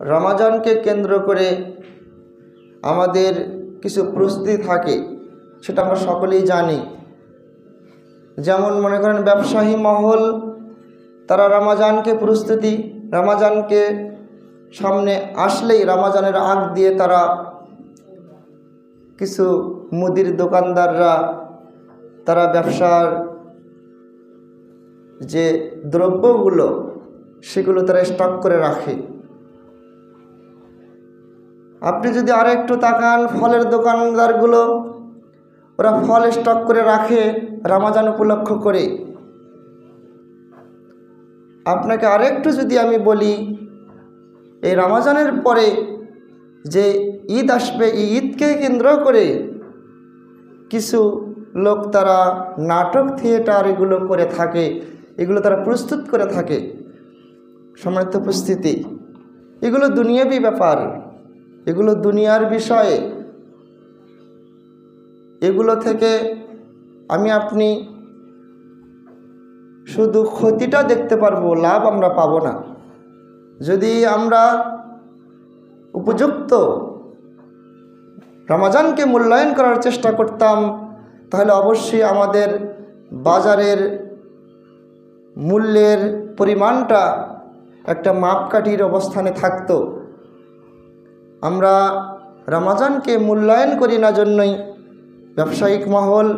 রমাজানকে কেন্দ্র করে আমাদের কিছু প্রস্তুতি থাকে, সেটা আমরা সকলেই জানি। যেমন মনে করেন ব্যবসায়ী মহল, তারা রমাজানকে সামনে আসলেই রমাজানের আগ দিয়ে তারা কিছু মুদির দোকানদাররা তারা ব্যবসার যে দ্রব্যগুলো সেগুলো তারা স্টক করে রাখে। আপনি যদি আরো একটু তাকান, ফলের দোকানদারগুলো ওরা ফল স্টক করে রাখে রমজান উপলক্ষ করে। আপনাকে আরেকটু যদি আমি বলি, এই রমজানের পরে যে ঈদ আসবে, এই ঈদকে কেন্দ্র করে কিছু লোক তারা নাটক থিয়েটার এগুলো করে থাকে, এগুলো তারা প্রস্তুত করে থাকে। সম্মানিত উপস্থিতি, এগুলো দুনিয়াবী ব্যাপার, এগুলো দুনিয়ার বিষয়ে। এগুলো থেকে আপনি শুধু ক্ষতিটা দেখতে পারবো, লাভ আমরা পাবো না। যদি আমরা উপযুক্ত রমজানকে মূল্যায়ন করার চেষ্টা করতাম, তাহলে অবশ্যই আমাদের বাজারের মূল্যের পরিমাণটা একটা মাপকাঠির অবস্থানে থাকতো। আমরা রমজানকে মূল্যায়ন করি না জন্যই ব্যবসায়িক মহল,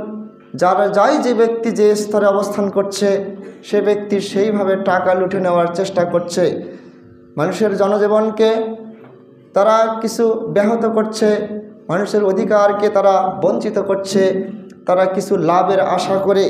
যে ব্যক্তি যে স্তরে অবস্থান করছে সে ব্যক্তি সেইভাবে টাকা লুটে নেওয়ার চেষ্টা করছে। মানুষের জনজীবনকে তারা কিছু ব্যাহত করছে, মানুষের অধিকারকে তারা বঞ্চিত করছে। তারা কিছু লাভের আশা করে